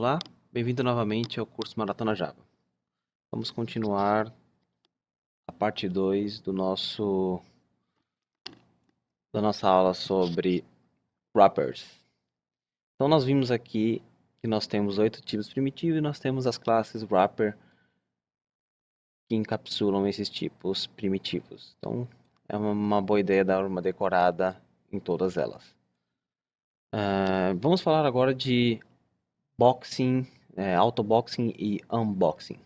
Olá, bem-vindo novamente ao curso Maratona Java. Vamos continuar a parte 2 da nossa aula sobre wrappers. Então nós vimos aqui que nós temos 8 tipos primitivos e nós temos as classes wrapper que encapsulam esses tipos primitivos. Então é uma boa ideia dar uma decorada em todas elas. Vamos falar agora de boxing, autoboxing e unboxing.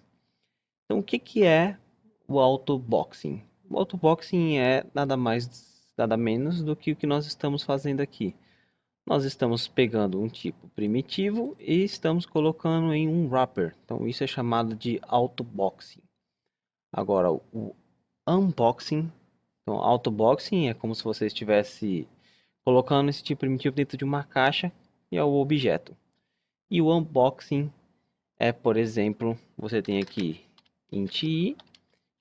Então, o que é o autoboxing? O autoboxing é nada mais, nada menos do que o que nós estamos fazendo aqui. Nós estamos pegando um tipo primitivo e estamos colocando em um wrapper. Então, isso é chamado de autoboxing. Agora, o unboxing. Então, autoboxing é como se você estivesse colocando esse tipo primitivo dentro de uma caixa e é o objeto. E o unboxing é, por exemplo, você tem aqui int i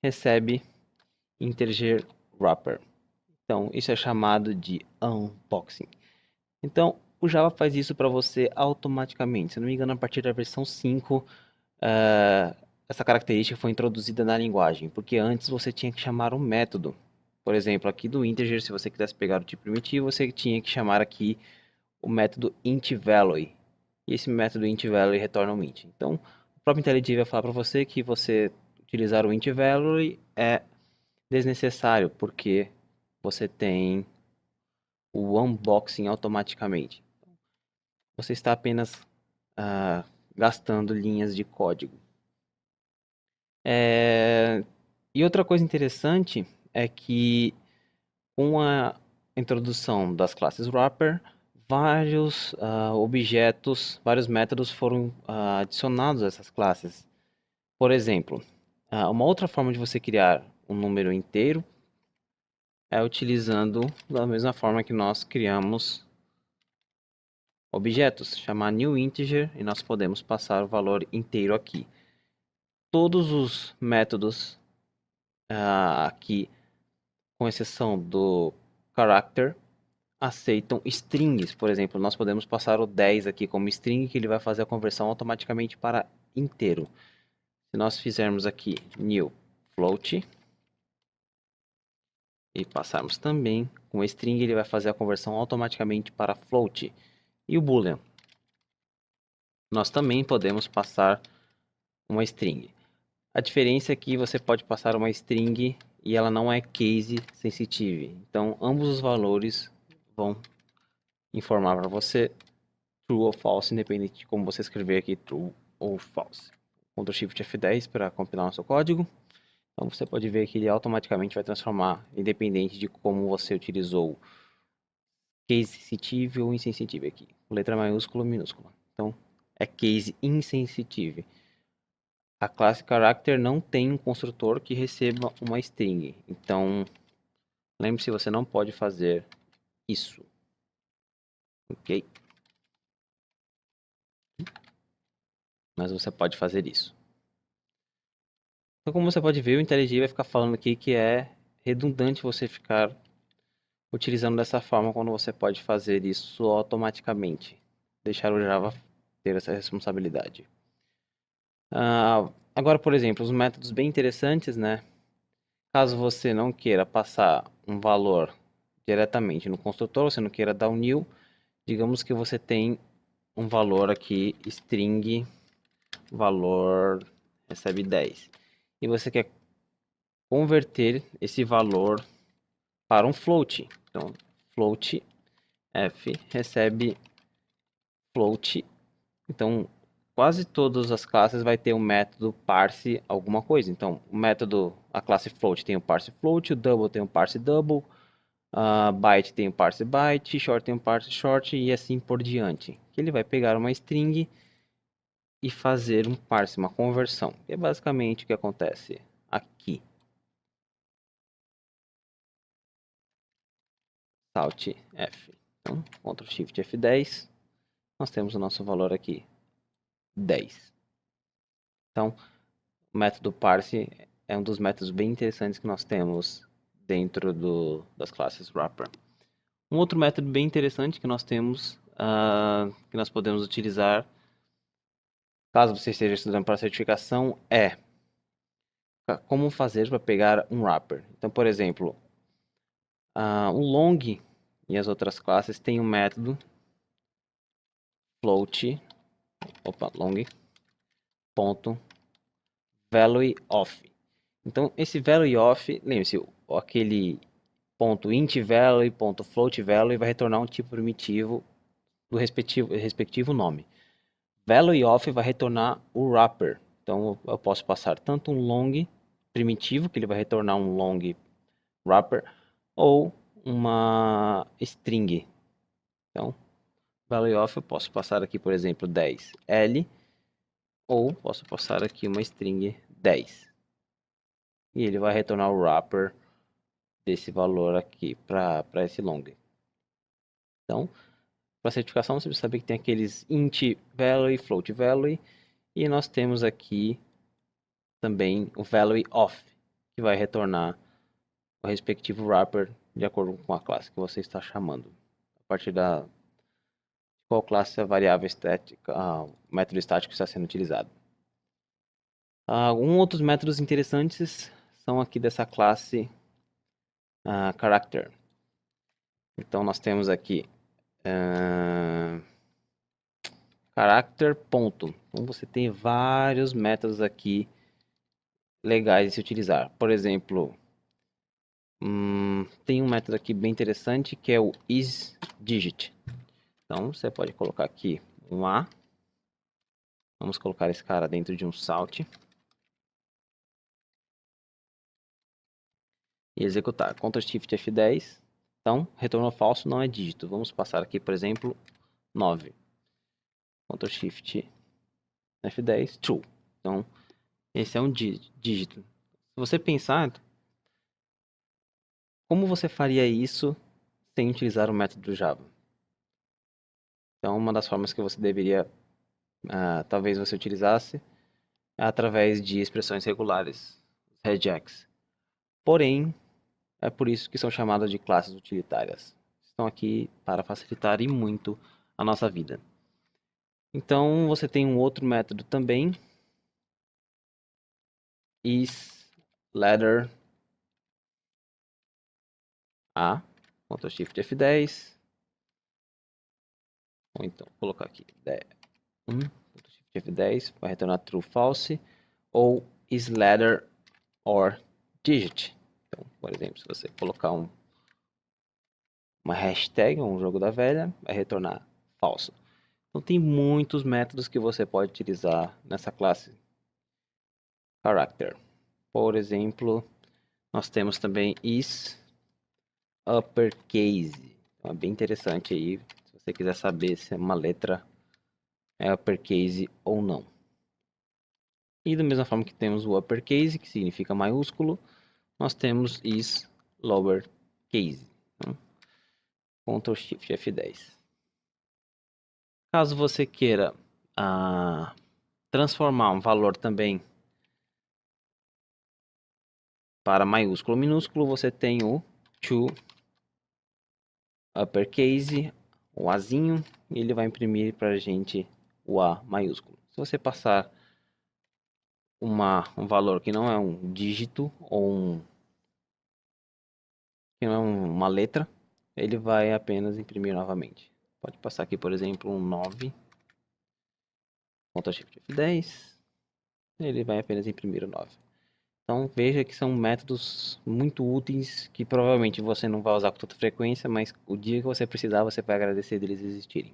recebe integer wrapper. Então, isso é chamado de unboxing. Então, o Java faz isso para você automaticamente. Se não me engano, a partir da versão 5, essa característica foi introduzida na linguagem, porque antes você tinha que chamar um método. Por exemplo, aqui do integer, se você quisesse pegar o tipo primitivo, você tinha que chamar aqui o método intValue. E esse método intValue retorna um int. Então, o próprio IntelliJ vai falar para você que você utilizar o intValue é desnecessário, porque você tem o unboxing automaticamente. Você está apenas gastando linhas de código. E outra coisa interessante é que com a introdução das classes wrapper, vários objetos, vários métodos foram adicionados a essas classes. Por exemplo, uma outra forma de você criar um número inteiro é utilizando da mesma forma que nós criamos objetos, chamar new integer e nós podemos passar o valor inteiro aqui. Todos os métodos aqui, com exceção do character, aceitam strings. Por exemplo, nós podemos passar o 10 aqui como string, que ele vai fazer a conversão automaticamente para inteiro. Se nós fizermos aqui new float e passarmos também com string, ele vai fazer a conversão automaticamente para float. E o boolean, nós também podemos passar uma string. A diferença é que você pode passar uma string e ela não é case sensitive. Então, ambos os valores vão informar para você true ou false, independente de como você escrever aqui true ou false. Ctrl Shift F10 para compilar nosso código. Então, você pode ver que ele automaticamente vai transformar, independente de como você utilizou case sensitive ou insensitive aqui. Letra maiúscula ou minúscula. Então, é case insensitive. A classe character não tem um construtor que receba uma string. Então, lembre-se, você não pode fazer isso. Ok? Mas você pode fazer isso. Então, como você pode ver, o IntelliJ vai ficar falando aqui que é redundante você ficar utilizando dessa forma quando você pode fazer isso automaticamente. Deixar o Java ter essa responsabilidade. Agora, por exemplo, os métodos bem interessantes, né? Caso você não queira passar um valor diretamente no construtor, você não queira dar um new, digamos que você tem um valor aqui, string, valor recebe 10. E você quer converter esse valor para um float. Então, float f recebe float. Então, quase todas as classes vai ter um método parse alguma coisa. Então, o método, a classe float tem o parse float, o double tem o parse double, byte tem o parse byte, short tem o parse short e assim por diante. Ele vai pegar uma string e fazer um parse, uma conversão. Que é basicamente o que acontece aqui. Alt F. Então, Ctrl Shift F10. Nós temos o nosso valor aqui, 10. Então, o método parse é um dos métodos bem interessantes que nós temos dentro das classes wrapper. Um outro método bem interessante que nós temos, que nós podemos utilizar, caso você esteja estudando para certificação, é como fazer para pegar um wrapper. Então, por exemplo, o long e as outras classes têm um método float, long, ponto, value of. Então, esse value of, lembre-se, aquele ponto int value, ponto float value vai retornar um tipo primitivo do respectivo nome. Value of vai retornar o wrapper. Então, eu posso passar tanto um long primitivo, que ele vai retornar um long wrapper, ou uma string. Então, value of eu posso passar aqui, por exemplo, 10L, ou posso passar aqui uma string 10. E ele vai retornar o wrapper desse valor aqui para esse long. Então, para certificação você precisa saber que tem aqueles int value, float value, e nós temos aqui também o value of, que vai retornar o respectivo wrapper de acordo com a classe que você está chamando. A partir da qual classe a variável estática, o método estático está sendo utilizado. Alguns outros métodos interessantes são aqui dessa classe character. Então nós temos aqui character ponto. Então você tem vários métodos aqui legais de se utilizar. Por exemplo, tem um método aqui bem interessante que é o isDigit. Então você pode colocar aqui um A. Vamos colocar esse cara dentro de um salt. E executar. Ctrl Shift F10. Então, retornou falso, não é dígito. Vamos passar aqui, por exemplo, 9. Ctrl Shift F10, true. Então, esse é um dígito. Se você pensar, como você faria isso sem utilizar o método do Java? Então, uma das formas que você deveria, talvez você utilizasse, é através de expressões regulares, regex. Porém, é por isso que são chamadas de classes utilitárias. Estão aqui para facilitar e muito a nossa vida. Então, você tem um outro método também, isLadder A, Ctrl Shift F10, ou então colocar aqui 1, Ctrl Shift F10, vai retornar true, false, ou isLadder or digit. Então, por exemplo, se você colocar uma hashtag, um jogo da velha, vai retornar falso. Então tem muitos métodos que você pode utilizar nessa classe character. Por exemplo, nós temos também isUppercase. Então, é bem interessante aí, se você quiser saber se uma letra é uppercase ou não. E da mesma forma que temos o uppercase, que significa maiúsculo, nós temos lowercase. Então, Ctrl Shift F10. Caso você queira transformar um valor também para maiúsculo ou minúsculo, você tem o to uppercase, o Azinho, e ele vai imprimir para a gente o A maiúsculo. Se você passar um valor que não é um dígito ou que não é uma letra, ele vai apenas imprimir novamente. Pode passar aqui, por exemplo, um 9, Ctrl Shift F10, ele vai apenas imprimir o 9. Então veja que são métodos muito úteis que provavelmente você não vai usar com tanta frequência, mas o dia que você precisar você vai agradecer deles existirem.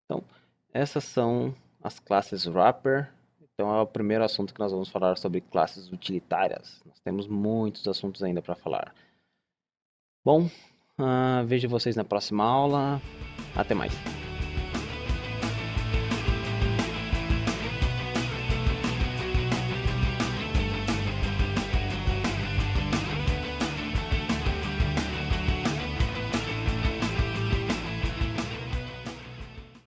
Então essas são as classes wrapper. Então é o primeiro assunto que nós vamos falar sobre classes utilitárias. Nós temos muitos assuntos ainda para falar. Bom, vejo vocês na próxima aula. Até mais.